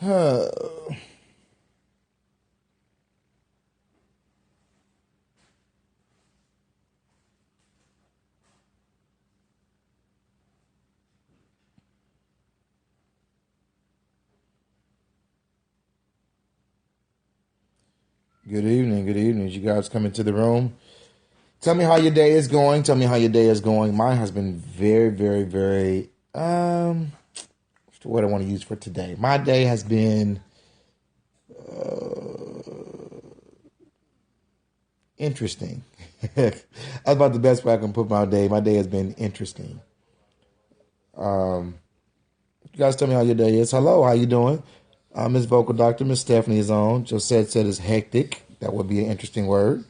Good evening. Good evening. You guys come into the room. Tell me how your day is going. Tell me how your day is going. Mine has been very, very, very, what I want to use for today. My day has been interesting. That's about the best way I can put my day. My day has been interesting. You guys tell me how your day is. Hello, how you doing? Miss Vocal Doctor, Miss Stephanie is on. Josette said it's hectic. That would be an interesting word.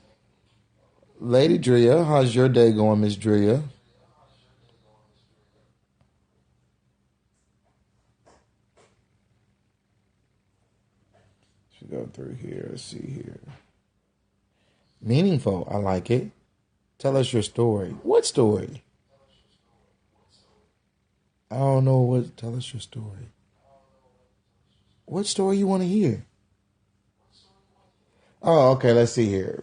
Lady Drea, how's your day going, Miss Drea? Should go through here. Let's see here. Meaningful. I like it. Tell us your story. What story? I don't know what. Tell us your story. What story you want to hear? Oh, okay. Let's see here.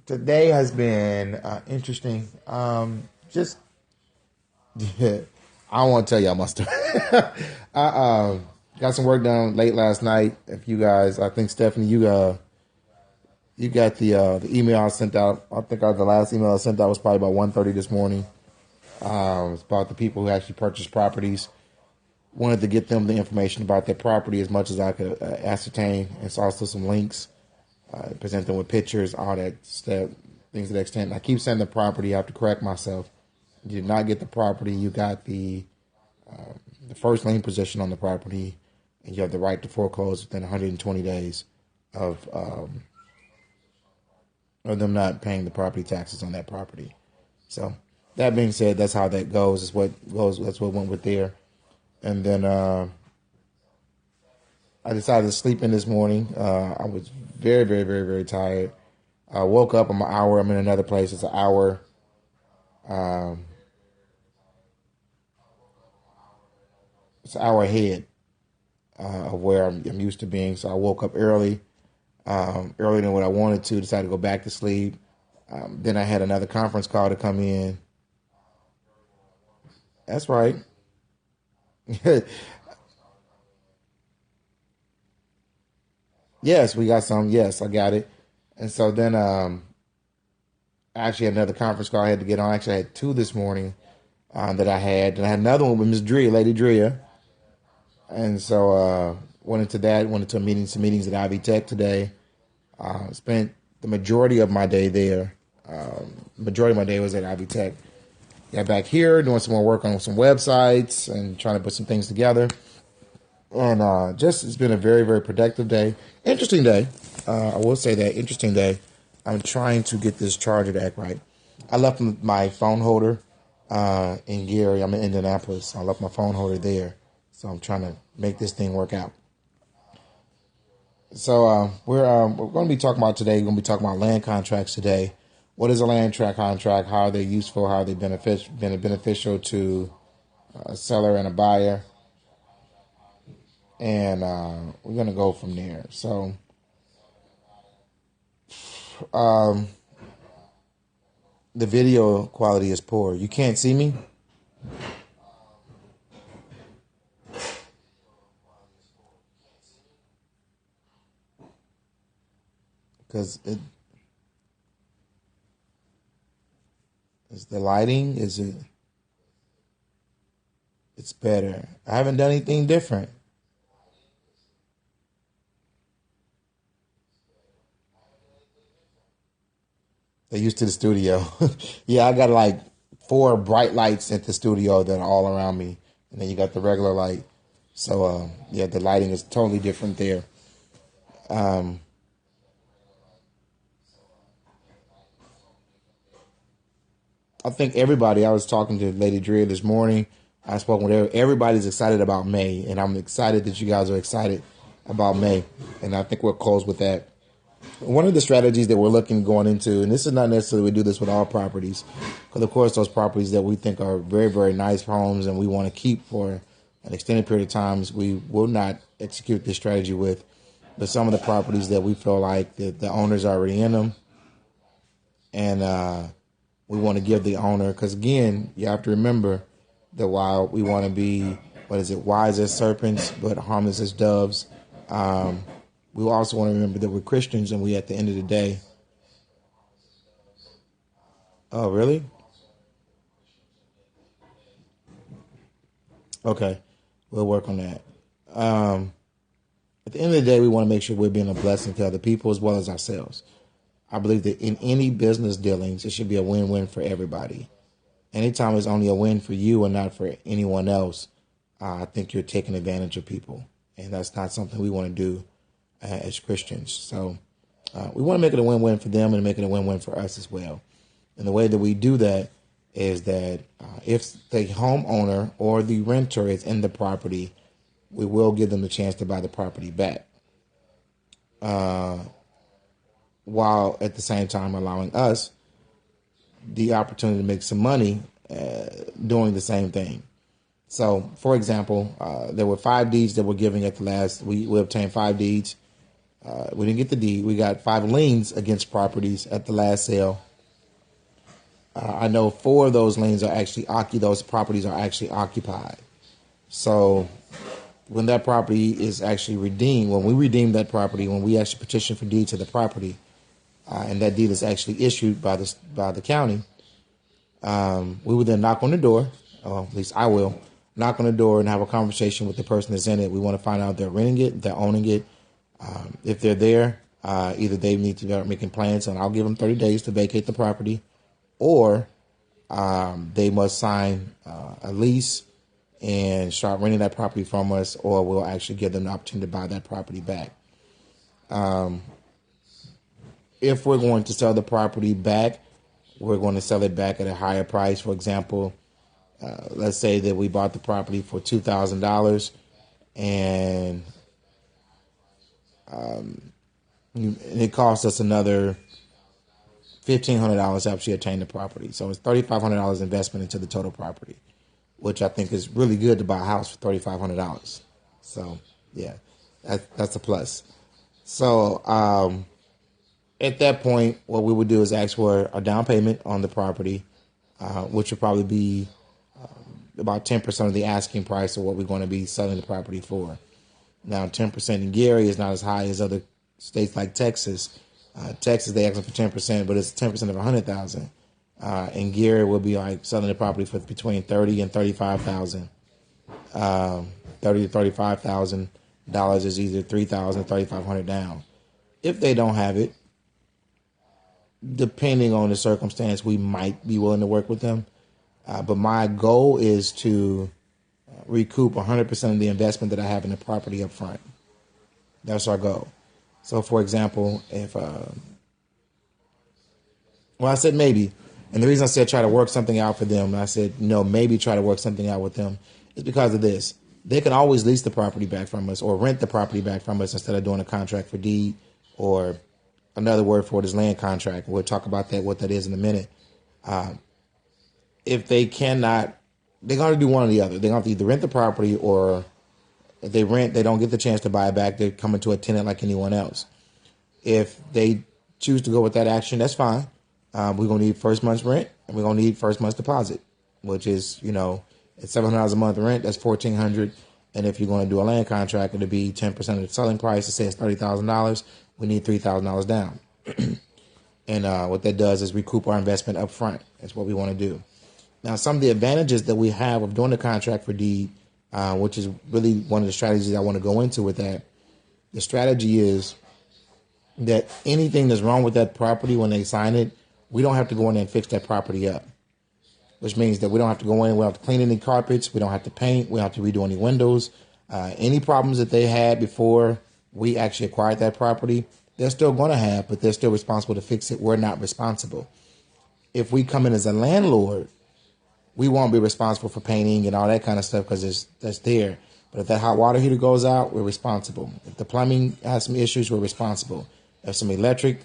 Today has been interesting. Just yeah, I don't want to tell y'all my story. I got some work done late last night. If you guys, I think Stephanie, you got the email I sent out. I think the last email I sent out was probably about 1:30 this morning. It's about the people who actually purchased properties. Wanted to get them the information about their property as much as I could ascertain. It's also some links, present them with pictures, all that stuff, things to that extent. I keep saying the property. I have to correct myself. You did not get the property. You got the first lien position on the property, and you have the right to foreclose within 120 days of them not paying the property taxes on that property. So that being said, that's how that goes. Is what goes. That's what went with there. And then I decided to sleep in this morning. I was very, very, very, very tired. I woke up. I'm an hour. I'm in another place. It's an hour. It's an hour ahead of where I'm used to being. So I woke up early, earlier than what I wanted to. Decided to go back to sleep. Then I had another conference call to come in. That's right. Yes, we got some. Yes, I got it. And so then I actually had another conference call I had to get on. Actually, I had two this morning that I had. And I had another one with Miss Drea, Lady Drea. And so went into that, went into some meetings at Ivy Tech today. Spent the majority of my day there. Majority of my day was at Ivy Tech. Got back here, doing some more work on some websites and trying to put some things together. And just it's been a very, very productive day. Interesting day. I will say that. Interesting day. I'm trying to get this charger to act right. I left my phone holder in Gary. I'm in Indianapolis. I left my phone holder there. So I'm trying to make this thing work out. So we're going to be talking about today. We're going to be talking about land contracts today. What is a land track contract? How are they useful? How are they beneficial to a seller and a buyer? And we're going to go from there. So the video quality is poor. You can't see me? Because is the lighting, it's better. I haven't done anything different. They're used to the studio. Yeah, I got like four bright lights at the studio that are all around me. And then you got the regular light. So, yeah, the lighting is totally different there. Um, I think everybody, I was talking to Lady Drea this morning. I spoke with everybody's excited about May. And I'm excited that you guys are excited about May. And I think we'll close with that. One of the strategies that we're looking going into, and this is not necessarily we do this with all properties, because of course those properties that we think are very, very nice homes and we want to keep for an extended period of times, we will not execute this strategy with. But some of the properties that we feel like the owners are already in them, and we want to give the owner, because again, you have to remember that while we want to be, wise as serpents but harmless as doves, we also want to remember that we're Christians, and we, at the end of the day. Oh, really? Okay, we'll work on that. At the end of the day, we want to make sure we're being a blessing to other people as well as ourselves. I believe that in any business dealings, it should be a win-win for everybody. Anytime it's only a win for you and not for anyone else, I think you're taking advantage of people. And that's not something we want to do as Christians. So we want to make it a win-win for them and make it a win-win for us as well. And the way that we do that is that if the homeowner or the renter is in the property, we will give them the chance to buy the property back, while at the same time allowing us the opportunity to make some money doing the same thing. So, for example, there were 5 deeds that we're giving at the last. We obtained 5 deeds. We didn't get the deed. We got 5 liens against properties at the last sale. I know 4 of those liens are actually those properties are actually occupied. So when that property is actually redeemed, when we redeem that property, when we actually petition for deed to the property, and that deed is actually issued by the county, we would then knock on the door, or at least I will, knock on the door and have a conversation with the person that's in it. We want to find out if they're renting it, if they're owning it. If they're there, either they need to start making plans, and I'll give them 30 days to vacate the property, or they must sign a lease and start renting that property from us, or we'll actually give them the opportunity to buy that property back. If we're going to sell the property back, we're going to sell it back at a higher price. For example, let's say that we bought the property for $2,000, and it cost us another $1,500 to actually obtain the property. So it's $3,500 investment into the total property, which I think is really good to buy a house for $3,500. So yeah, that's a plus. So at that point, what we would do is ask for a down payment on the property, which would probably be about 10% of the asking price of what we're going to be selling the property for. Now, 10% in Gary is not as high as other states like Texas. Texas, they ask for 10%, but it's 10% of $100,000. In Gary, we'll be like selling the property for between $30,000 and $35,000. $30,000 to $35,000 is either $3,000 or $3,500 down. If they don't have it, depending on the circumstance, we might be willing to work with them. But my goal is to recoup 100% of the investment that I have in the property up front. That's our goal. So, for example, if, I said maybe, and the reason I said try to work something out for them, I said, no, maybe try to work something out with them, is because of this. They can always lease the property back from us or rent the property back from us instead of doing a contract for deed, or another word for it is land contract. We'll talk about that, what that is in a minute. If they cannot, they're going to do one or the other. They're going to either rent the property, or if they rent, they don't get the chance to buy it back. They're coming to a tenant like anyone else. If they choose to go with that action, that's fine. We're going to need first month's rent, and we're going to need first month's deposit, which is, at $700 a month rent, that's $1,400. And if you're going to do a land contract, it'll be 10% of the selling price. It says $30,000. We need $3,000 down. And what that does is recoup our investment up front. That's what we want to do. Now, some of the advantages that we have of doing the contract for deed, which is really one of the strategies I want to go into with that. The strategy is that anything that's wrong with that property when they sign it, we don't have to go in there and fix that property up, which means that we don't have to go in, we don't have to clean any carpets, we don't have to paint, we don't have to redo any windows. Any problems that they had before we actually acquired that property, they're still going to have, but they're still responsible to fix it. We're not responsible. If we come in as a landlord, we won't be responsible for painting and all that kind of stuff because that's there. But if that hot water heater goes out, we're responsible. If the plumbing has some issues, we're responsible. If some electric,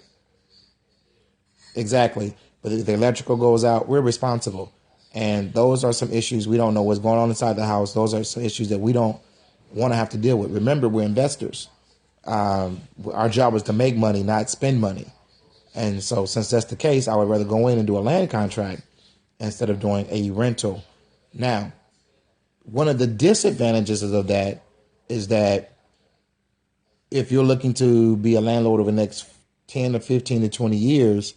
exactly. But if the electrical goes out, we're responsible. And those are some issues we don't know what's going on inside the house. Those are some issues that we don't want to have to deal with. Remember, we're investors. Our job is to make money, not spend money. And so since that's the case, I would rather go in and do a land contract instead of doing a rental. Now, one of the disadvantages of that is that if you're looking to be a landlord over the next 10 to 15 to 20 years,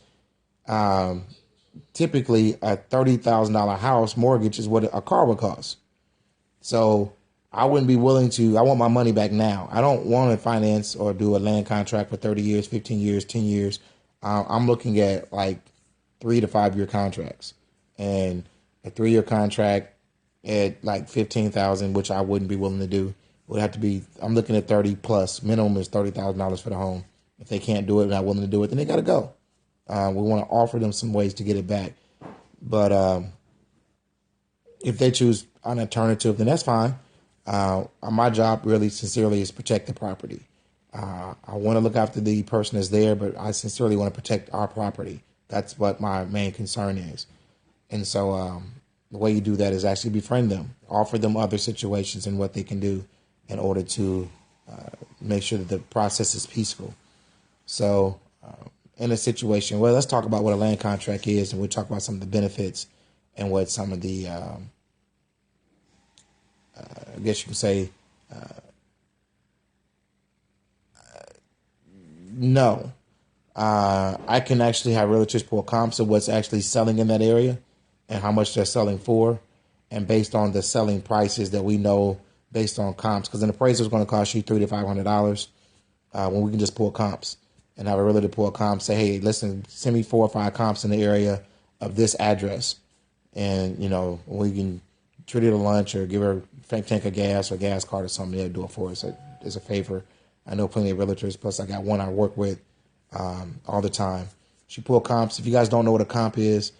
typically a $30,000 house mortgage is what a car would cost. So I wouldn't be willing to, I want my money back now. I don't want to finance or do a land contract for 30 years, 15 years, 10 years. I'm looking at like 3 to 5 year contracts, and a 3-year contract at like 15,000, which I wouldn't be willing to do. It would have to be, I'm looking at 30 plus. Minimum is $30,000 for the home. If they can't do it, not willing to do it, then they got to go. We want to offer them some ways to get it back. But if they choose an alternative, then that's fine. My job really sincerely is protect the property. I want to look after the person that's there, but I sincerely want to protect our property. That's what my main concern is. And so the way you do that is actually befriend them, offer them other situations and what they can do in order to make sure that the process is peaceful. So in a situation, well, let's talk about what a land contract is, and we'll talk about some of the benefits and what some of the, I guess you can say, no. I can actually have realtors pull comps of what's actually selling in that area and how much they're selling for. And based on the selling prices that we know based on comps, because an appraiser is going to cost you $300 to $500 when we can just pull comps and have a realtor pull comps, say, hey, listen, send me 4 or 5 comps in the area of this address. And, you know, we can treat her to lunch or give her a tank of gas or a gas card or something. They'll do it for us as a favor. I know plenty of realtors. Plus, I got one I work with all the time. She pull comps. If you guys don't know what a comp is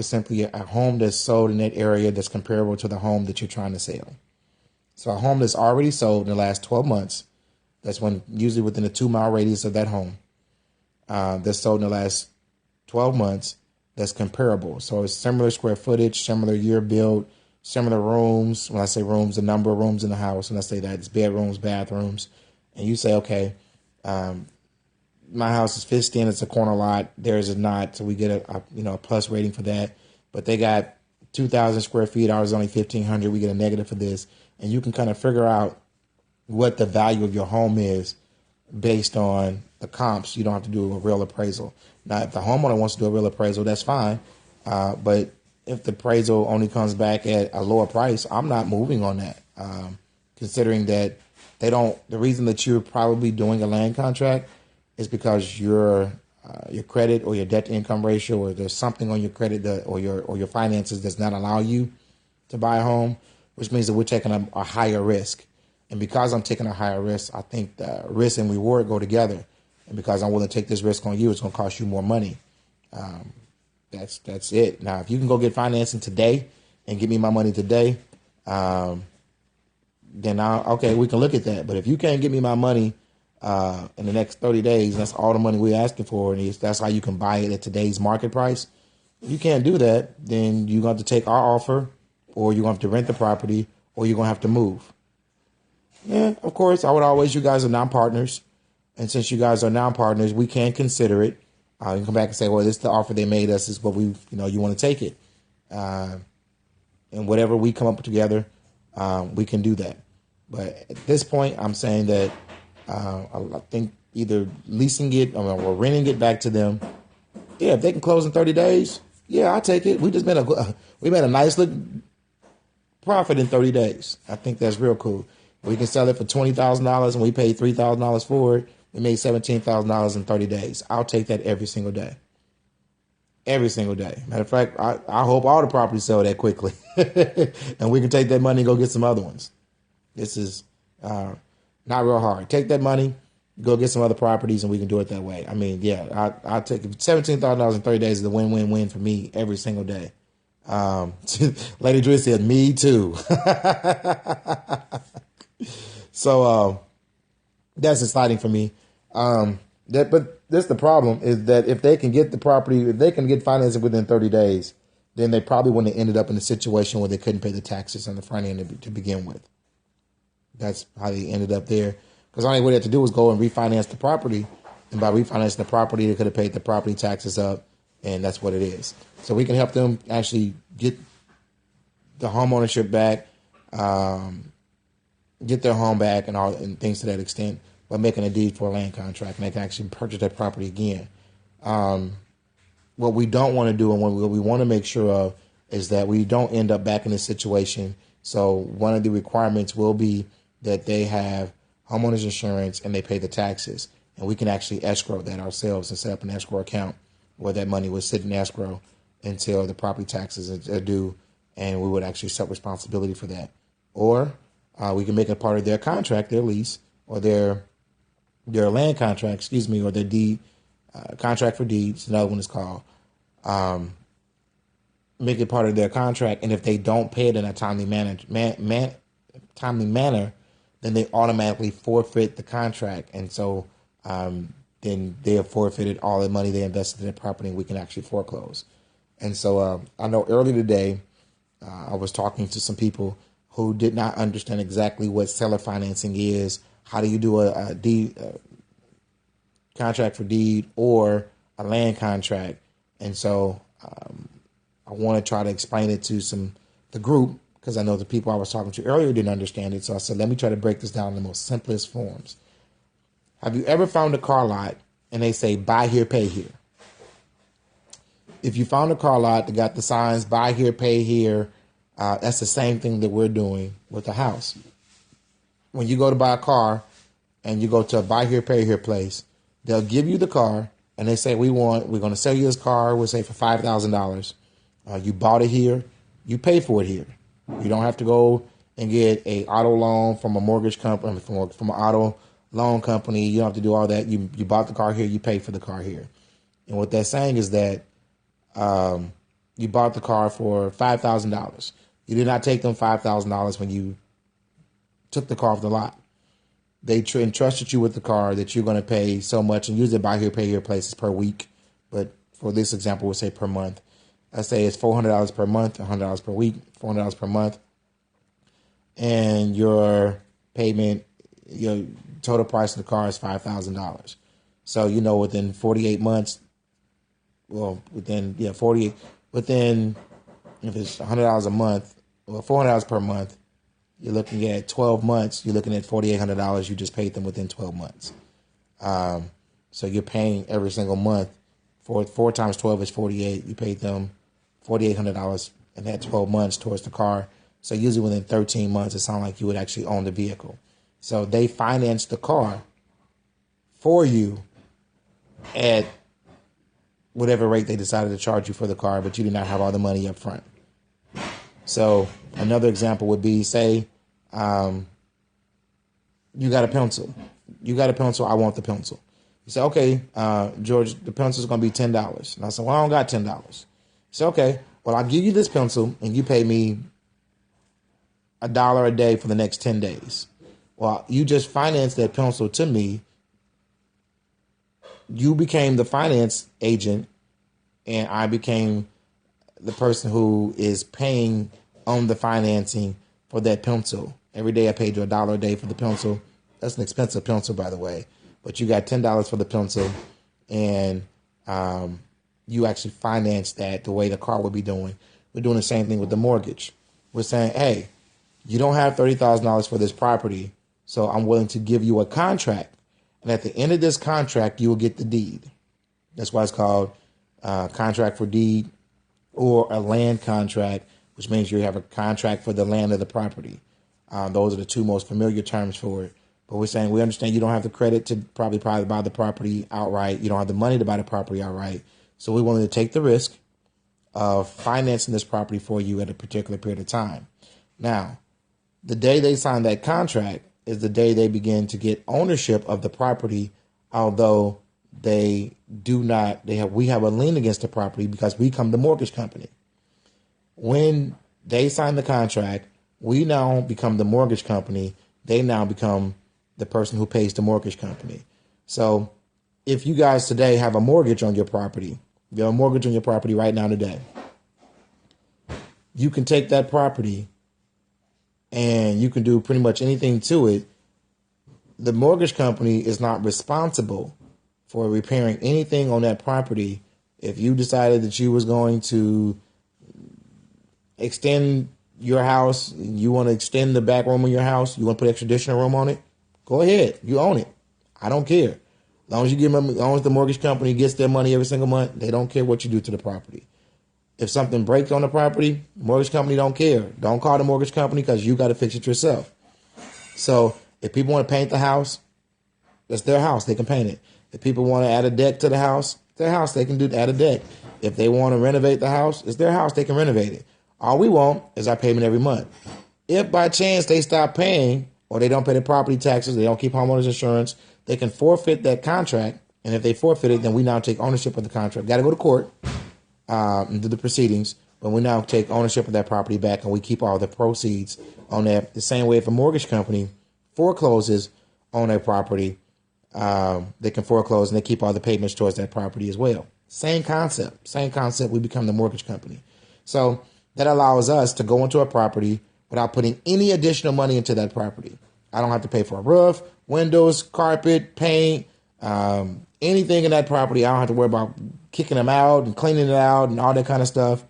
simply a home that's sold in that area that's comparable to the home that you're trying to sell. So a home that's already sold in the last 12 months, that's when usually within a 2-mile radius of that home, that's sold in the last 12 months, that's comparable. So it's similar square footage, similar year build, similar rooms. When I say rooms, the number of rooms in the house, when I say that, it's bedrooms, bathrooms. And you say, okay, my house is fenced in, it's a corner lot, theirs is not, so we get a plus rating for that. But they got 2,000 square feet, ours is only 1,500, we get a negative for this. And you can kind of figure out what the value of your home is based on the comps. You don't have to do a real appraisal. Now, if the homeowner wants to do a real appraisal, that's fine. But if the appraisal only comes back at a lower price, I'm not moving on that. Considering that the reason that you're probably doing a land contract is because your credit or your debt to income ratio, or there's something on your credit or your finances does not allow you to buy a home, which means that we're taking a higher risk. And because I'm taking a higher risk, I think the risk and reward go together. And because I'm willing to take this risk on you, it's going to cost you more money. That's it. Now, if you can go get financing today and give me my money today, then okay, we can look at that. But if you can't give me my money in the next 30 days, that's all the money we're asking for, and that's how you can buy it at today's market price. If you can't do that, then you're going to have to take our offer, or you're going to have to rent the property, or you're going to have to move. Yeah, of course, I would always, you guys are non-partners. And since you guys are non-partners, we can consider it. You can come back and say, well, this is the offer they made us, this is what you want to take it. And whatever we come up together, we can do that. But at this point, I'm saying that I think either leasing it or renting it back to them. Yeah, if they can close in 30 days, yeah, I'll take it. We just made a nice little profit in 30 days. I think that's real cool. We can sell it for $20,000 and we paid $3,000 for it. We made $17,000 in 30 days. I'll take that every single day. Every single day. Matter of fact, I hope all the properties sell that quickly. And we can take that money and go get some other ones. This is not real hard. Take that money, go get some other properties, and we can do it that way. I mean, yeah, I'll take $17,000 in 30 days is a win-win-win for me every single day. Lady Drew said, me too. So that's exciting for me. But that's the problem, is that if they can get the property, if they can get financing within 30 days, then they probably wouldn't have ended up in a situation where they couldn't pay the taxes on the front end to begin with. that's how they ended up there. Because all they would have to do was go and refinance the property. And by refinancing the property, they could have paid the property taxes up. And that's what it is. So we can help them actually get the home ownership back, get their home back and things to that extent by making a deed for a land contract. And they can actually purchase that property again. What we don't want to do and what we want to make sure of is that we don't end up back in this situation. So one of the requirements will be that they have homeowners insurance and they pay the taxes. And we can actually escrow that ourselves and set up an escrow account where that money would sit in escrow until the property taxes are due, and we would actually accept responsibility for that. Or we can make it part of their contract, their lease, or their land contract, or their deed, contract for deeds, another one is called. Make it part of their contract, and if they don't pay it in a timely manner, then they automatically forfeit the contract, and so then they have forfeited all the money they invested in the property, and we can actually foreclose. And so I know earlier today I was talking to some people who did not understand exactly what seller financing is. How do you do a deed contract for deed or a land contract? And so I want to try to explain it to the group, because I know the people I was talking to earlier didn't understand it. So I said, let me try to break this down in the most simplest forms. Have you ever found a car lot and they say, buy here, pay here? If you found a car lot that got the signs, buy here, pay here, that's the same thing that we're doing with a house. When you go to buy a car and you go to a buy here, pay here place, they'll give you the car and they say, we're going to sell you this car, we'll say for $5,000. You bought it here, you pay for it here. You don't have to go and get a auto loan from a mortgage company, from an auto loan company. You don't have to do all that. You bought the car here, you pay for the car here. And what they're saying is that you bought the car for $5,000. You did not take them $5,000 when you took the car off the lot. They entrusted you with the car that you're going to pay so much, and usually buy here, pay here places per week. But for this example, we'll say per month. I say it's $400 per month, $100 per week, $400 per month. And your payment, your total price of the car is $5,000. So, within 48 months, within if it's $100 a month, or $400 per month, you're looking at 12 months, you're looking at $4,800 you just paid them within 12 months. So you're paying every single month. 4 times 12 is 48. You paid them $4,800 in that 12 months towards the car. So usually within 13 months, it sounds like you would actually own the vehicle. So they financed the car for you at whatever rate they decided to charge you for the car, but you did not have all the money up front. So another example would be, say, you got a pencil. I want the pencil. You say, okay, George, the pencil is going to be $10. And I said, well, I don't got $10. You say, okay, well, I'll give you this pencil and you pay me $1 a day for the next 10 days. Well, you just financed that pencil to me. You became the finance agent and I became the person who is paying on the financing for that pencil. Every day I paid you $1 a day for the pencil. That's an expensive pencil, by the way. But you got $10 for the pencil, and you actually financed that the way the car would be doing. We're doing the same thing with the mortgage. We're saying, hey, you don't have $30,000 for this property, so I'm willing to give you a contract. And at the end of this contract, you will get the deed. That's why it's called contract for deed or a land contract, which means you have a contract for the land of the property. Those are the two most familiar terms for it. But we're saying we understand you don't have the credit to probably buy the property outright. You don't have the money to buy the property outright. So we're willing to take the risk of financing this property for you at a particular period of time. Now, the day they sign that contract is the day they begin to get ownership of the property, although we have a lien against the property because we become the mortgage company. When they sign the contract, we now become the mortgage company. They now become the person who pays the mortgage company. So if you guys today have a mortgage on your property, you have a mortgage on your property right now today, you can take that property and you can do pretty much anything to it, the mortgage company is not responsible for repairing anything on that property. If you decided that you was going to extend your house, you want to extend the back room of your house, you want to put extra additional room on it, go ahead. You own it. I don't care. As long as you give them, as long as the mortgage company gets their money every single month, they don't care what you do to the property. If something breaks on the property, mortgage company don't care. Don't call the mortgage company because you got to fix it yourself. So if people want to paint the house, that's their house. They can paint it. If people want to add a deck to the house, it's their house. They can add a deck. If they want to renovate the house, it's their house. They can renovate it. All we want is our payment every month. If by chance they stop paying or they don't pay the property taxes, they don't keep homeowners insurance, they can forfeit that contract. And if they forfeit it, then we now take ownership of the contract. Got to go to court and do the proceedings, but we now take ownership of that property back and we keep all the proceeds on that. The same way if a mortgage company forecloses on a property, they can foreclose and they keep all the payments towards that property as well. Same concept. We become the mortgage company. So that allows us to go into a property without putting any additional money into that property. I don't have to pay for a roof, windows, carpet, paint, anything in that property. I don't have to worry about kicking them out and cleaning it out and all that kind of stuff.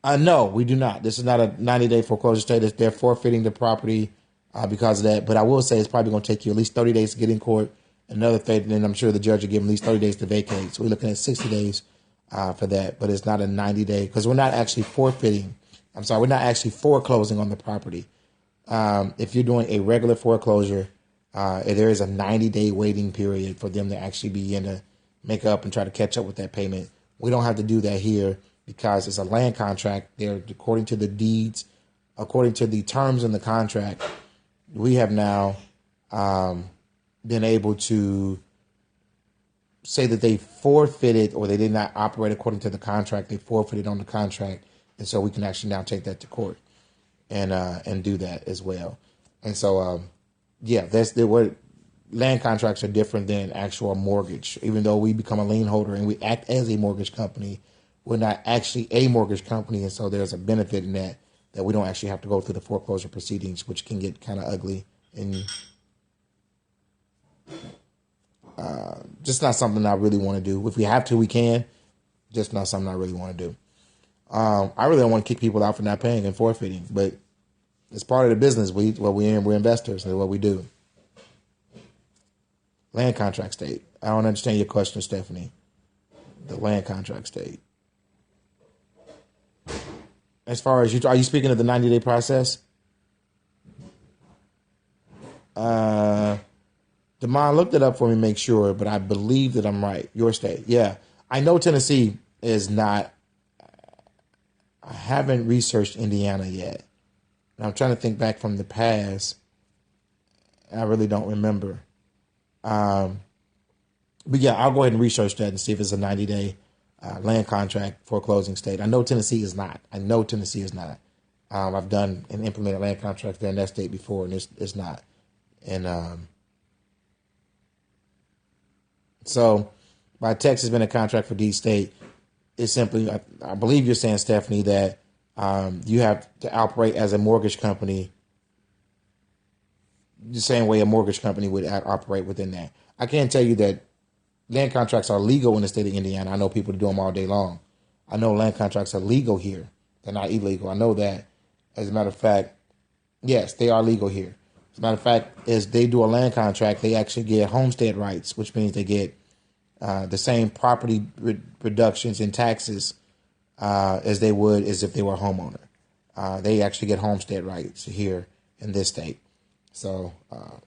No, we do not. This is not a 90-day foreclosure state. They're forfeiting the property because of that. But I will say it's probably going to take you at least 30 days to get in court. Another 30, and I'm sure the judge will give them at least 30 days to vacate. So we're looking at 60 days for that. But it's not a 90-day because we're not actually forfeiting. We're not actually foreclosing on the property. If you're doing a regular foreclosure, there is a 90-day waiting period for them to actually begin to make up and try to catch up with that payment. We don't have to do that here because it's a land contract. They're according to the deeds, according to the terms in the contract. We have now been able to say that they forfeited or they did not operate according to the contract. They forfeited on the contract, and so we can actually now take that to court and do that as well. And so, that's what land contracts are different than actual mortgage. Even though we become a lien holder and we act as a mortgage company, we're not actually a mortgage company, and so there's a benefit in that we don't actually have to go through the foreclosure proceedings, which can get kind of ugly and just not something I really want to do. If we have to, we can. Just not something I really want to do. I really don't want to kick people out for not paying and forfeiting, but it's part of the business. We're investors. That's what we do. Land contract state. I don't understand your question, Stephanie. The land contract state. As far as are you speaking of the 90-day process? Damon looked it up for me to make sure, but I believe that I'm right. Your state. Yeah. I know Tennessee is not. I haven't researched Indiana yet. And I'm trying to think back from the past. I really don't remember. But yeah, I'll go ahead and research that and see if it's a 90-day land contract foreclosing state. I know Tennessee is not. I've done and implemented land contracts there in that state before, and it's not. And so by Texas being a contract for D state, it's simply, I believe you're saying, Stephanie, that you have to operate as a mortgage company the same way a mortgage company would operate within that. I can tell you that land contracts are legal in the state of Indiana. I know people do them all day long. I know land contracts are legal here. They're not illegal. I know that. As a matter of fact, yes, they are legal here. As a matter of fact, as they do a land contract, they actually get homestead rights, which means they get the same property reductions in taxes as they would as if they were a homeowner. They actually get homestead rights here in this state. So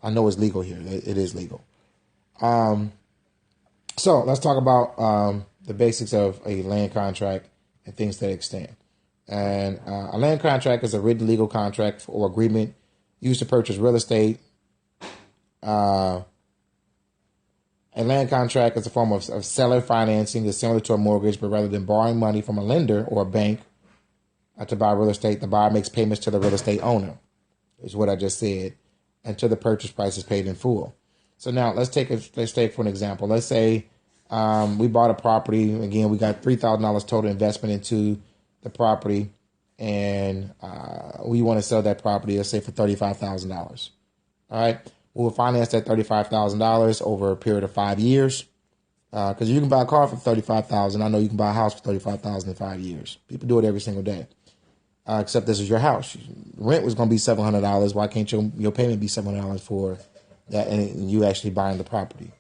I know it's legal here. It is legal. So let's talk about the basics of a land contract and things to that extent. And a land contract is a written legal contract or agreement used to purchase real estate. A land contract is a form of seller financing that's similar to a mortgage, but rather than borrowing money from a lender or a bank to buy real estate, the buyer makes payments to the real estate owner, is what I just said, until the purchase price is paid in full. So now let's take for an example. Let's say we bought a property. Again, we got $3,000 total investment into the property, and we want to sell that property, let's say for $35,000. All right, we'll finance that $35,000 over a period of 5 years. Because you can buy a car for $35,000. I know you can buy a house for $35,000 in 5 years. People do it every single day. Except this is your house. Rent was going to be $700. Why can't your payment be $700 for that? And you actually buying the property.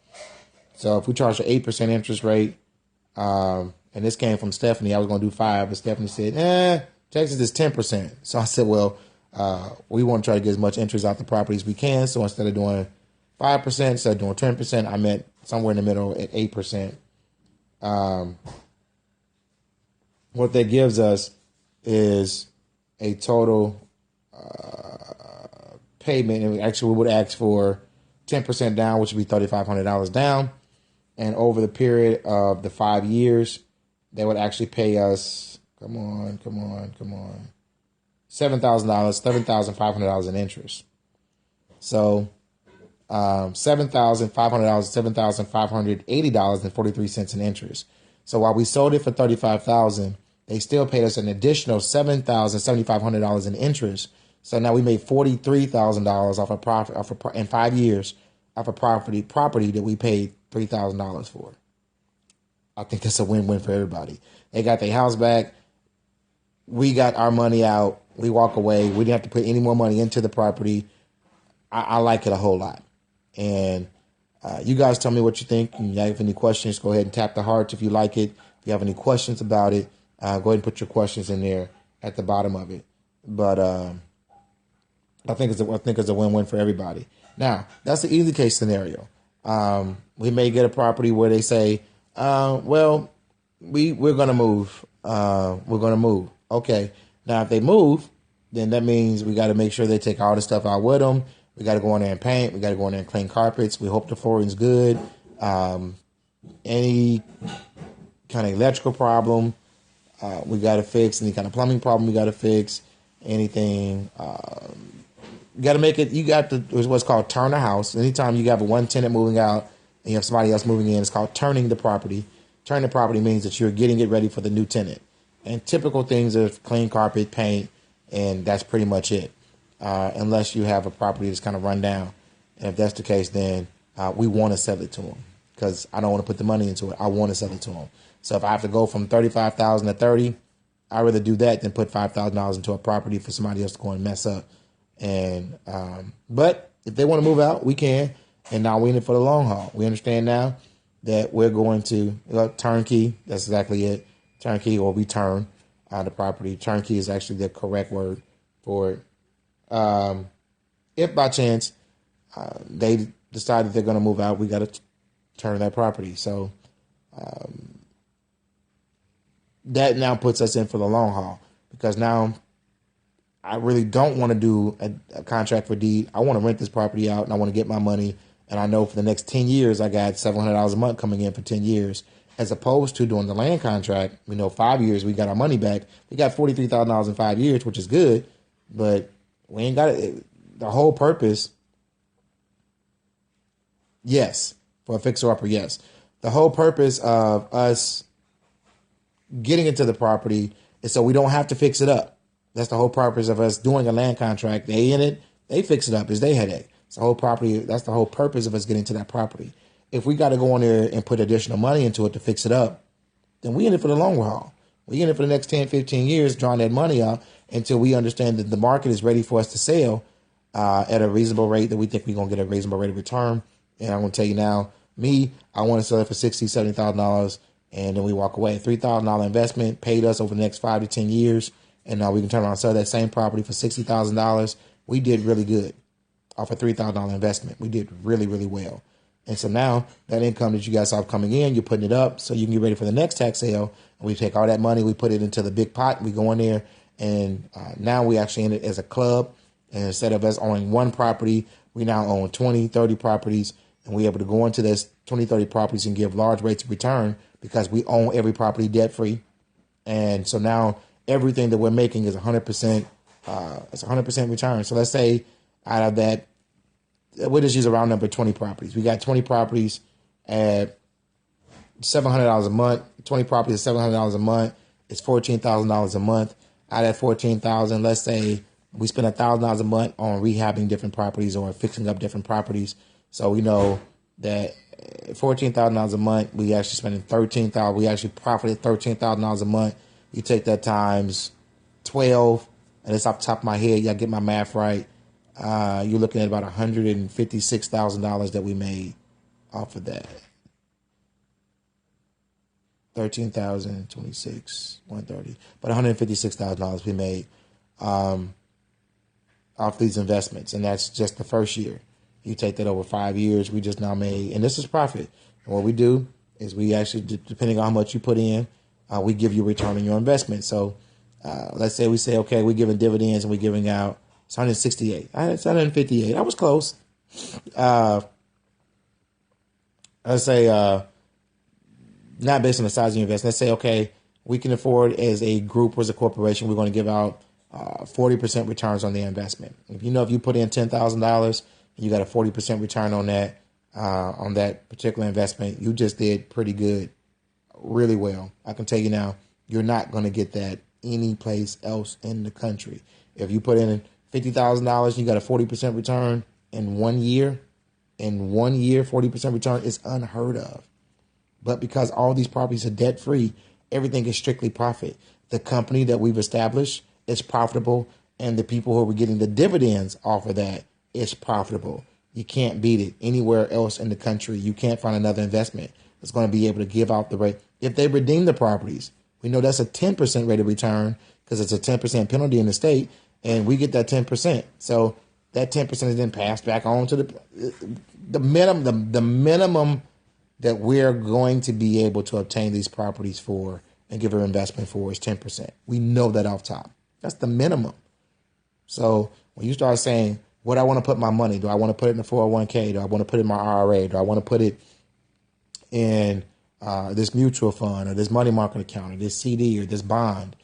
So if we charge an 8% interest rate, and this came from Stephanie, I was going to do 5%, but Stephanie said, Texas is 10%. So I said, well, we want to try to get as much interest out the property as we can. So instead of doing 5%, instead of doing 10%, I meant somewhere in the middle at 8%. What that gives us is a total payment. And actually, we would ask for 10% down, which would be $3,500 down. And over the period of the 5 years, they would actually pay us, $7,000, $7,500 in interest. So $7,500, $7,580.43 in interest. So while we sold it for $35,000, they still paid us an additional $7,500 in interest. So now we made $43,000 off a profit in 5 years off a property that we paid $3,000 for. I think it's a win-win for everybody. They got their house back. We got our money out. We walk away. We didn't have to put any more money into the property. I like it a whole lot. And you guys tell me what you think. And if you have any questions, go ahead and tap the hearts if you like it. If you have any questions about it, go ahead and put your questions in there at the bottom of it. But I think it's a win-win for everybody. Now, that's the easy case scenario. We may get a property where they say, we're going to move. We're going to move. Okay. Now, if they move, then that means we got to make sure they take all the stuff out with them. We got to go in there and paint. We got to go in there and clean carpets. We hope the flooring's good. Any kind of electrical problem, we got to fix. Any kind of plumbing problem, we got to fix. Anything, you got to make it. You got to what's called turn a house. Anytime you have one tenant moving out and you have somebody else moving in, it's called turning the property. Turning the property means that you're getting it ready for the new tenant. And typical things are clean carpet, paint, and that's pretty much it. Unless you have a property that's kind of run down. And if that's the case, then we want to sell it to them because I don't want to put the money into it. I want to sell it to them. So if I have to go from $35,000 to $30,000, I'd rather do that than put $5,000 into a property for somebody else to go and mess up. And but if they want to move out, we can. And now we're in it for the long haul. We understand now that we're going to turnkey. That's exactly it. Turnkey, or we turn the property. Turnkey is actually the correct word for it. If by chance they decide that they're going to move out, we got to turn that property. So that now puts us in for the long haul because now I really don't want to do a contract for deed. I want to rent this property out and I want to get my money. And I know for the next 10 years, I got $700 a month coming in for 10 years. As opposed to doing the land contract, 5 years, we got our money back. We got $43,000 in 5 years, which is good, but we ain't got it. The whole purpose, yes, for a fixer-upper, yes. The whole purpose of us getting into the property is so we don't have to fix it up. That's the whole purpose of us doing a land contract. They in it, they fix it up. It's their headache. It's the whole property. That's the whole purpose of us getting to that property. If we got to go in there and put additional money into it to fix it up, then we in it for the long haul. We in it for the next 10, 15 years, drawing that money out until we understand that the market is ready for us to sell at a reasonable rate that we think we're going to get a reasonable rate of return. And I'm going to tell you now, I want to sell it for $60,000, $70,000, and then we walk away. $3,000 investment paid us over the next 5 to 10 years, and now we can turn around and sell that same property for $60,000. We did really good off a $3,000 investment. We did really, really well. And so now that income that you guys have coming in, you're putting it up so you can get ready for the next tax sale. And we take all that money, we put it into the big pot. We go in there, and now we actually in it as a club. And instead of us owning one property, we now own 20, 30 properties. And we're able to go into this 20, 30 properties and give large rates of return because we own every property debt free. And so now everything that we're making is 100%. It's 100% return. So let's say out of that, we'll just use a round number, 20 properties. We got 20 properties at $700 a month. 20 properties at $700 a month. It's $14,000 a month. Out of that $14,000, let's say We spend $1,000 a month on rehabbing different properties or fixing up different properties. So we know that $14,000 a month, we actually spending $13,000. We actually profited $13,000 a month. You take that times 12, and it's off the top of my head. Y'all get my math right. You're looking at about $156,000 that we made off of that. 13,026, 130, but $156,000 we made off these investments, and that's just the first year. You take that over 5 years, we just now made, and this is profit. And what we do is we actually, depending on how much you put in, we give you a return on your investment. So let's say we say, okay, we're giving dividends and we're giving out, it's 168. It's 158. I was close. Let's say, not based on the size of your investment. Let's say, okay, we can afford as a group or as a corporation, we're going to give out 40% returns on the investment. If you put in $10,000, you got a 40% return on that particular investment, you just did pretty good, really well. I can tell you now, you're not going to get that any place else in the country. If you put in $50,000, you got a 40% return in 1 year. In 1 year, 40% return is unheard of. But because all these properties are debt free, everything is strictly profit. The company that we've established is profitable, and the people who are getting the dividends off of that is profitable. You can't beat it anywhere else in the country. You can't find another investment that's going to be able to give out the rate. If they redeem the properties, we know that's a 10% rate of return because it's a 10% penalty in the state, and we get that 10%. So that 10% is then passed back on to the minimum that we're going to be able to obtain these properties for and give our investment for is 10%. We know that off top. That's the minimum. So when you start saying, what do I want to put my money? Do I want to put it in a 401k? Do I want to put it in my IRA? Do I want to put it in this mutual fund or this money market account or this CD or this bond?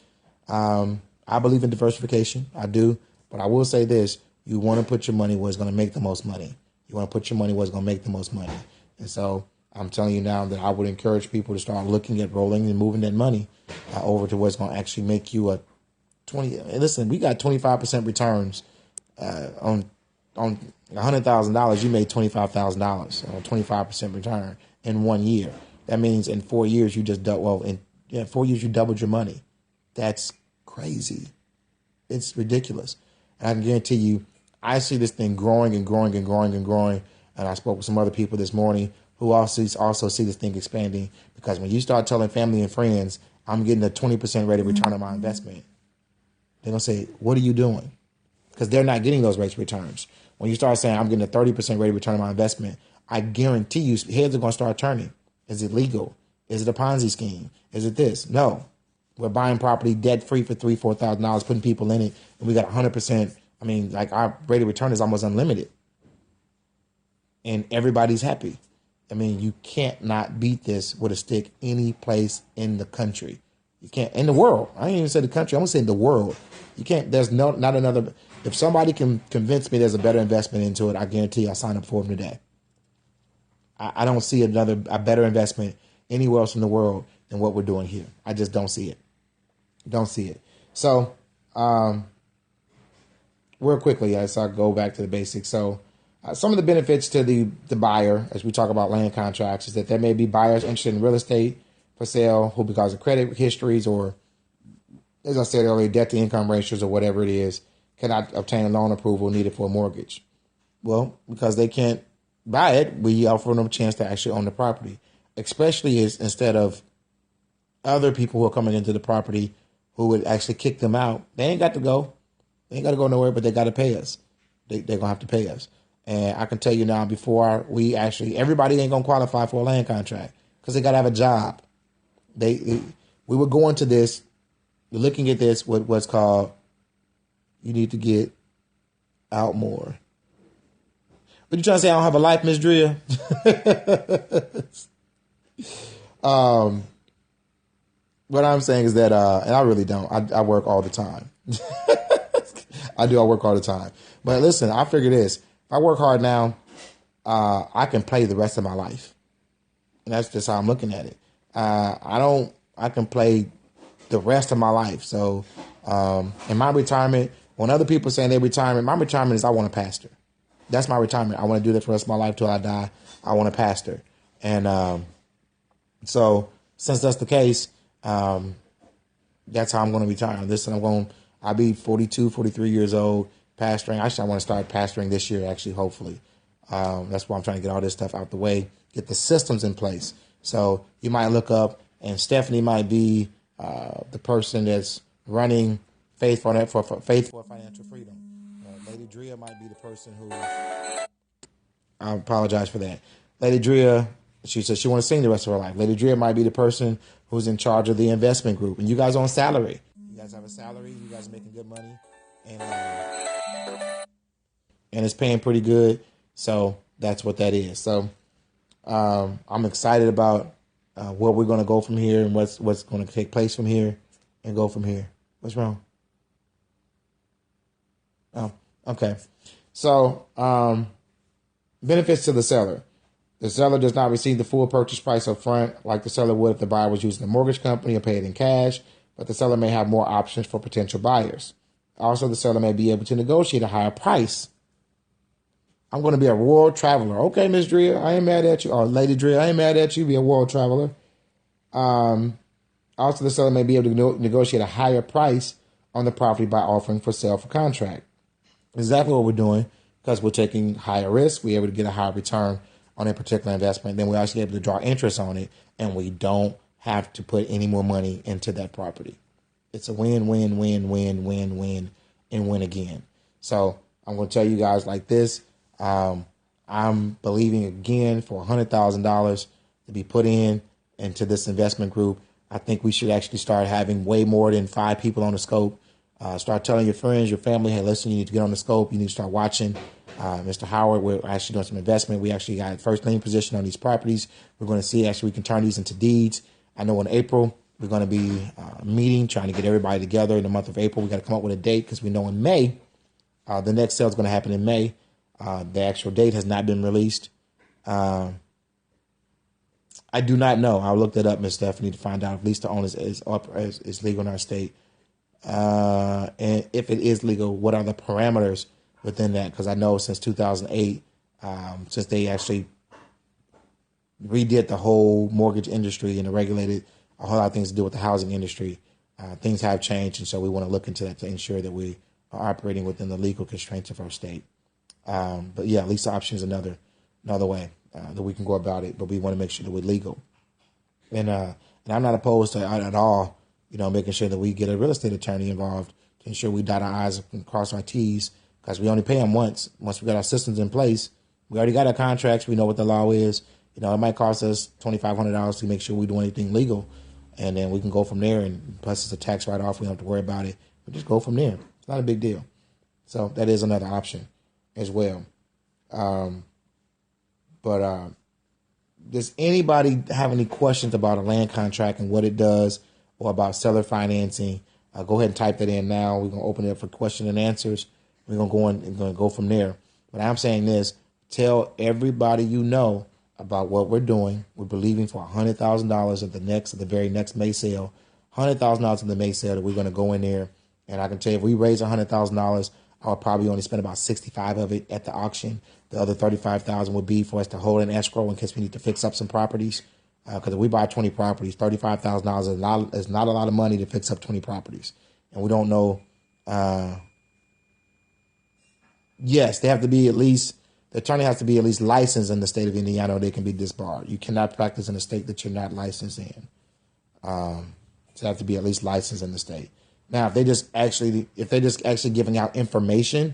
I believe in diversification. I do. But I will say this. You want to put your money where it's going to make the most money. You want to put your money where it's going to make the most money. And so I'm telling you now that I would encourage people to start looking at rolling and moving that money over to what's going to actually make you a 20. And listen, we got 25% returns on $100,000. You made $25,000 on 25% return in 1 year. That means in 4 years you just in 4 years you doubled your money. That's crazy. It's ridiculous. And I can guarantee you, I see this thing growing and growing and growing and growing. And I spoke with some other people this morning who also see this thing expanding, because when you start telling family and friends, I'm getting a 20% rate of return on my investment, they're going to say, what are you doing? Because they're not getting those rates of returns. When you start saying, I'm getting a 30% rate of return on my investment, I guarantee you heads are going to start turning. Is it legal? Is it a Ponzi scheme? Is it this? No. We're buying property debt-free for $3,000, $4,000, putting people in it, and we got 100%. I mean, like, our rate of return is almost unlimited. And everybody's happy. I mean, you can't not beat this with a stick any place in the country. You can't. In the world. I ain't even say the country. I'm going to say the world. You can't. There's not another. If somebody can convince me there's a better investment into it, I guarantee I'll sign up for them today. I don't see a better investment anywhere else in the world than what we're doing here. I just don't see it. Don't see it. So, real quickly, as I go back to the basics. So, some of the benefits to the buyer, as we talk about land contracts, is that there may be buyers interested in real estate for sale who, because of credit histories or, as I said earlier, debt to income ratios or whatever it is, cannot obtain a loan approval needed for a mortgage. Well, because they can't buy it, we offer them a chance to actually own the property, especially instead of other people who are coming into the property who would actually kick them out. They ain't got to go. They ain't got to go nowhere, but they got to pay us. They're going to have to pay us. And I can tell you now, before everybody ain't going to qualify for a land contract because they got to have a job. We would go into this, you're looking at this, what's called, you need to get out more. But you trying to say I don't have a life, Miss Drea? What I'm saying is that, and I really don't, I work all the time. I work all the time. But listen, I figure this. If I work hard now, I can play the rest of my life. And that's just how I'm looking at it. I can play the rest of my life. So in my retirement, When other people saying their retirement, my retirement is I want to pastor. That's my retirement. I want to do that for the rest of my life till I die. I want to pastor. And so since that's the case, that's how I'm going to retire. I'll be 42, 43 years old, pastoring. Actually, I want to start pastoring this year, actually, hopefully. That's why I'm trying to get all this stuff out the way, get the systems in place. So you might look up, and Stephanie might be the person that's running Faith for Financial Freedom. Lady Drea might be the person who, I apologize for that. Lady Drea, she said she wants to sing the rest of her life. Lady Drea might be the person who's in charge of the investment group. And you guys on salary. You guys have a salary. You guys are making good money. And it's paying pretty good. So that's what that is. So I'm excited about where we're going to go from here and what's going to take place from here and go from here. What's wrong? Oh, okay. So benefits to the seller. The seller does not receive the full purchase price up front like the seller would if the buyer was using a mortgage company or paid in cash, but the seller may have more options for potential buyers. Also, the seller may be able to negotiate a higher price. I'm going to be a world traveler. Okay, Miss Drea, I ain't mad at you. Or Lady Drea, I ain't mad at you. Be a world traveler. Also, the seller may be able to negotiate a higher price on the property by offering for sale for contract. Exactly what we're doing because we're taking higher risk. We're able to get a higher return on a particular investment. Then we're actually able to draw interest on it, and we don't have to put any more money into that property. It's a win, win, win, win, win, win, and win again. So I'm going to tell you guys like this. I'm believing again for $100,000 to be put into this investment group. I think we should actually start having way more than 5 people on the scope. Start telling your friends, your family, hey, listen, you need to get on the scope. You need to start watching. Mr. Howard, we're actually doing some investment. We actually got first lien position on these properties. We're going to see actually we can turn these into deeds. I know in April we're going to be meeting, trying to get everybody together in the month of April. We got to come up with a date because we know in May, the next sale is going to happen in May. The actual date has not been released. I do not know. I looked it up, Miss Stephanie, to find out if lease to own is legal in our state. And if it is legal, what are the parameters within that? Because I know since 2008, since they actually redid the whole mortgage industry and regulated a whole lot of things to do with the housing industry, things have changed. And so we want to look into that to ensure that we are operating within the legal constraints of our state. But yeah, lease option is another way that we can go about it, but we want to make sure that we're legal. And I'm not opposed to at all, making sure that we get a real estate attorney involved to ensure we dot our I's and cross our T's, because we only pay them once. Once we got our systems in place, we already got our contracts. We know what the law is. It might cost us $2,500 to make sure we do anything legal, and then we can go from there. And plus, it's a tax write-off. We don't have to worry about it. We just go from there. It's not a big deal. So that is another option as well. But does anybody have any questions about a land contract and what it does, or about seller financing? Go ahead and type that in now. We're going to open it up for question and answers. We're going to go from there. But I'm saying this, tell everybody you know about what we're doing. We're believing for $100,000 at the very next May sale. $100,000 in the May sale that we're going to go in there. And I can tell you, if we raise $100,000, I would probably only spend about 65 of it at the auction. The other 35,000 would be for us to hold in escrow in case we need to fix up some properties. Because if we buy 20 properties, $35,000 is not a lot of money to fix up 20 properties. And we don't know. Yes, they have to be the attorney has to be at least licensed in the state of Indiana, or they can be disbarred. You cannot practice in a state that you're not licensed in. So they have to be at least licensed in the state. Now, if they just actually giving out information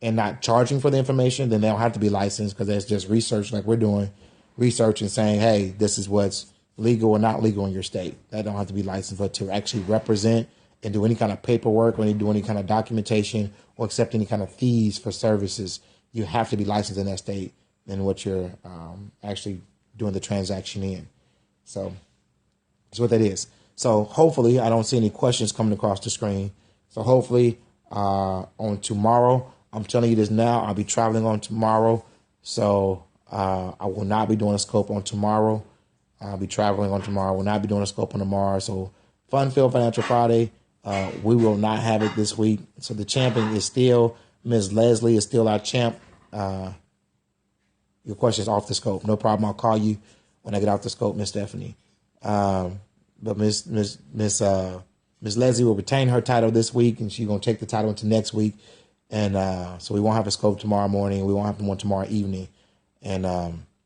and not charging for the information, then they don't have to be licensed, because that's just research, like we're doing research and saying, hey, this is what's legal or not legal in your state. That don't have to be licensed, but to actually represent and do any kind of paperwork, when you do any kind of documentation or accept any kind of fees for services, you have to be licensed in that state and what you're actually doing the transaction in. So that's what that is. So hopefully, I don't see any questions coming across the screen. So hopefully on tomorrow, I'm telling you this now, I'll be traveling on tomorrow. So I will not be doing a scope on tomorrow. I'll be traveling on tomorrow. I will not be doing a scope on tomorrow. So Fun Filled Financial Friday. We will not have it this week. So the champion is still Ms. Leslie is still our champ. Your question is off the scope. No problem. I'll call you when I get off the scope, Miss Stephanie. But Miss Leslie will retain her title this week, and she's gonna take the title into next week. And so we won't have a scope tomorrow morning. We won't have one tomorrow evening, and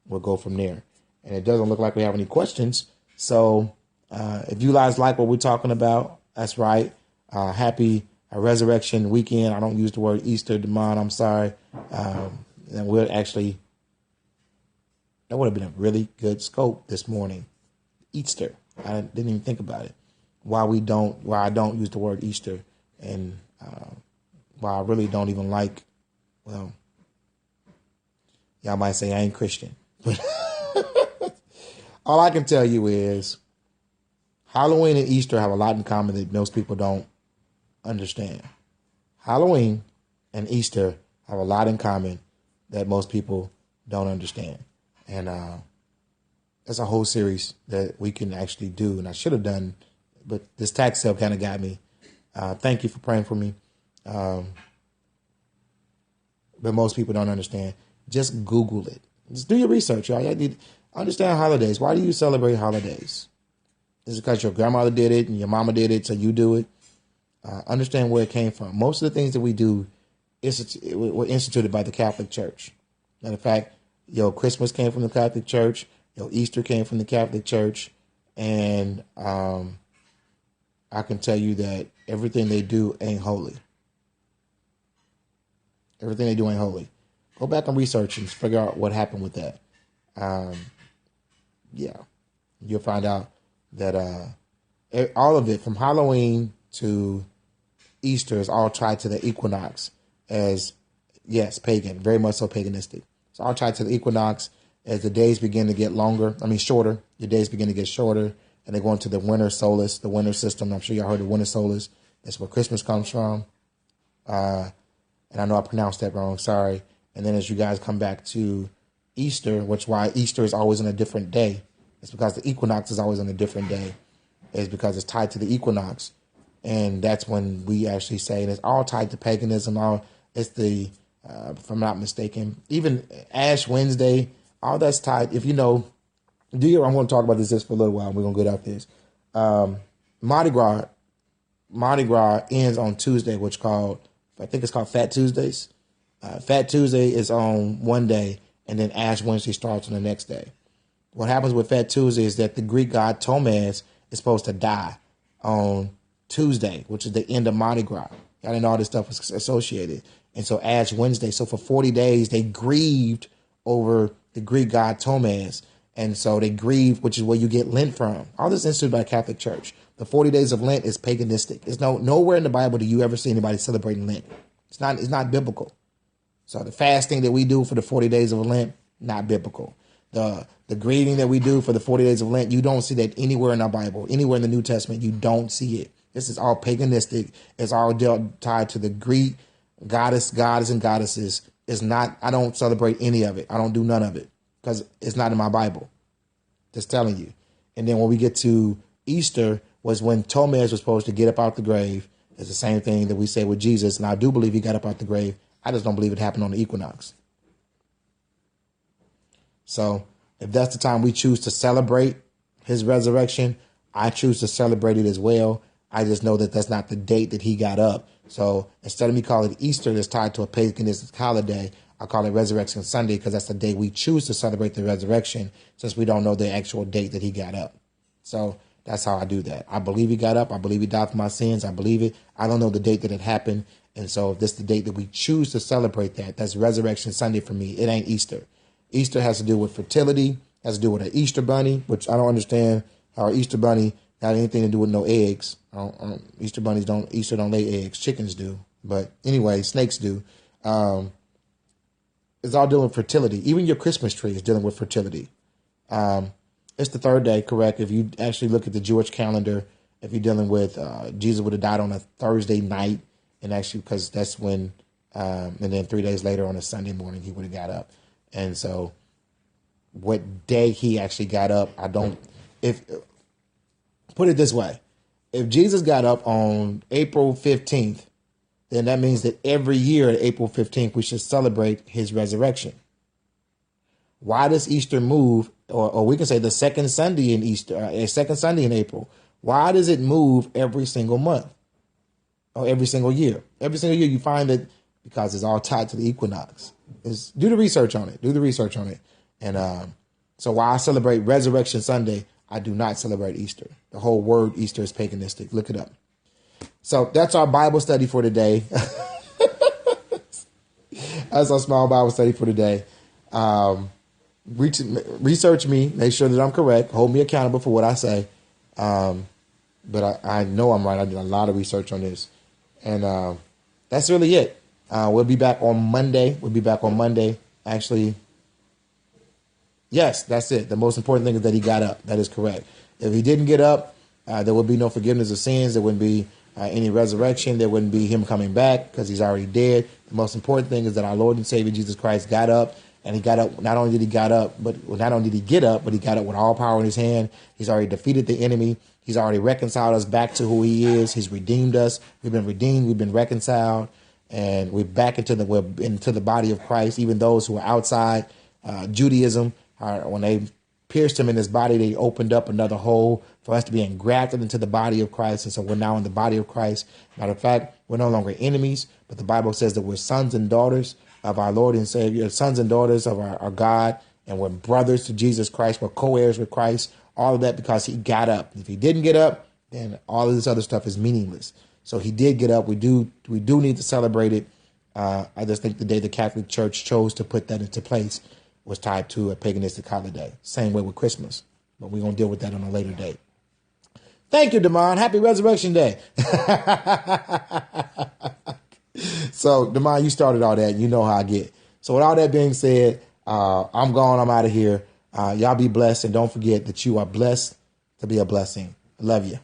we'll go from there. And it doesn't look like we have any questions. So if you guys like what we're talking about, that's right. Happy Resurrection Weekend. I don't use the word Easter, Demond. I'm sorry. And we'll actually. That would have been a really good scope this morning. Easter. I didn't even think about it. Why I don't use the word Easter, and why I really don't even like. Well, y'all might say I ain't Christian, but all I can tell you is Halloween and Easter have a lot in common that most people don't understand. Halloween and Easter have a lot in common that most people don't understand. And that's a whole series that we can actually do. And I should have done, but this tax sale kind of got me. Thank you for praying for me. But most people don't understand. Just Google it. Just do your research, y'all. You need to understand holidays. Why do you celebrate holidays? Is it because your grandmother did it and your mama did it, so you do it? Understand where it came from. Most of the things that we do were instituted by the Catholic Church. Matter of fact, your Christmas came from the Catholic Church. Your Easter came from the Catholic Church. And I can tell you that everything they do ain't holy. Everything they do ain't holy. Go back and research and figure out what happened with that. Yeah. You'll find out that all of it, from Halloween to Easter, is all tied to the equinox as, yes, pagan, very much so paganistic. So I'll tie to the equinox as the days begin to get shorter. The days begin to get shorter, and they go into the winter solstice, the winter system. I'm sure y'all heard of winter solstice. That's where Christmas comes from. And I know I pronounced that wrong. Sorry. And then as you guys come back to Easter, why Easter is always on a different day. It's because the equinox is always on a different day. It's because it's tied to the equinox. And that's when we actually say, and it's all tied to paganism. It's the if I'm not mistaken, even Ash Wednesday, all that's tied. If you know, I'm going to talk about this just for a little while. We're going to get out this. Mardi Gras ends on Tuesday, I think it's called Fat Tuesdays. Fat Tuesday is on one day, and then Ash Wednesday starts on the next day. What happens with Fat Tuesday is that the Greek god Thomas is supposed to die on Tuesday, which is the end of Mardi Gras. I didn't know all this stuff was associated. And so Ash Wednesday, so for 40 days, they grieved over the Greek god Thomas. And so they grieved, which is where you get Lent from. All this is instituted by the Catholic Church. The 40 days of Lent is paganistic. It's nowhere in the Bible do you ever see anybody celebrating Lent. It's not biblical. So the fasting that we do for the 40 days of Lent, not biblical. The grieving that we do for the 40 days of Lent, you don't see that anywhere in our Bible, anywhere in the New Testament. You don't see it. This is all paganistic. It's all tied to the Greek goddess, and goddesses. It's not. I don't celebrate any of it. I don't do none of it because it's not in my Bible. Just telling you. And then when we get to Easter, was when Thomas was supposed to get up out the grave. It's the same thing that we say with Jesus, and I do believe he got up out the grave. I just don't believe it happened on the equinox. So if that's the time we choose to celebrate his resurrection, I choose to celebrate it as well. I just know that that's not the date that he got up. So instead of me calling it Easter that's tied to a paganistic holiday, I call it Resurrection Sunday because that's the day we choose to celebrate the resurrection since we don't know the actual date that he got up. So that's how I do that. I believe he got up. I believe he died for my sins. I believe it. I don't know the date that it happened. And so if this is the date that we choose to celebrate that's Resurrection Sunday for me. It ain't Easter. Easter has to do with fertility, has to do with an Easter bunny, which I don't understand how an Easter bunny got anything to do with no eggs. Easter don't lay eggs. Chickens do. But anyway, snakes do. It's all dealing with fertility. Even your Christmas tree is dealing with fertility. It's the third day, correct? If you actually look at the Jewish calendar, if you're dealing with Jesus would have died on a Thursday night, and actually because that's when, and then 3 days later on a Sunday morning he would have got up. And so what day he actually got up, put it this way. if Jesus got up on April 15th, then that means that every year at April 15th, we should celebrate his resurrection. Why does Easter move, or we can say the second Sunday in Easter, second Sunday in April? Why does it move every single month or every single year? Every single year you find that because it's all tied to the equinox. Do the research on it. And so while I celebrate Resurrection Sunday, I do not celebrate Easter. The whole word Easter is paganistic. Look it up. So that's our Bible study for today. That's our small Bible study for today. Research me, make sure that I'm correct, hold me accountable for what I say. But I know I'm right. I did a lot of research on this. And that's really it. We'll be back on Monday. Actually, yes, that's it. The most important thing is that he got up. That is correct. If he didn't get up, there would be no forgiveness of sins. There wouldn't be any resurrection. There wouldn't be him coming back because he's already dead. The most important thing is that our Lord and Savior Jesus Christ got up. And he got up. Not only did he get up, but he got up with all power in his hand. He's already defeated the enemy. He's already reconciled us back to who he is. He's redeemed us. We've been redeemed. We've been reconciled, and we're back into the body of Christ. Even those who are outside Judaism, when they pierced him in his body, they opened up another hole for us to be engrafted into the body of Christ. And so we're now in the body of Christ. Matter of fact, we're no longer enemies, but the Bible says that we're sons and daughters of our Lord and Savior, sons and daughters of our God, and we're brothers to Jesus Christ. We're co-heirs with Christ. All of that because he got up. If he didn't get up, then all of this other stuff is meaningless. So he did get up. We do need to celebrate it. I just think the day the Catholic Church chose to put that into place was tied to a paganistic holiday. Same way with Christmas, but we're gonna deal with that on a later date. Thank you, Damon. Happy Resurrection Day. So, Damon, you started all that. You know how I get. So, with all that being said, I'm gone. I'm out of here. Y'all be blessed. And don't forget that you are blessed to be a blessing. I love you.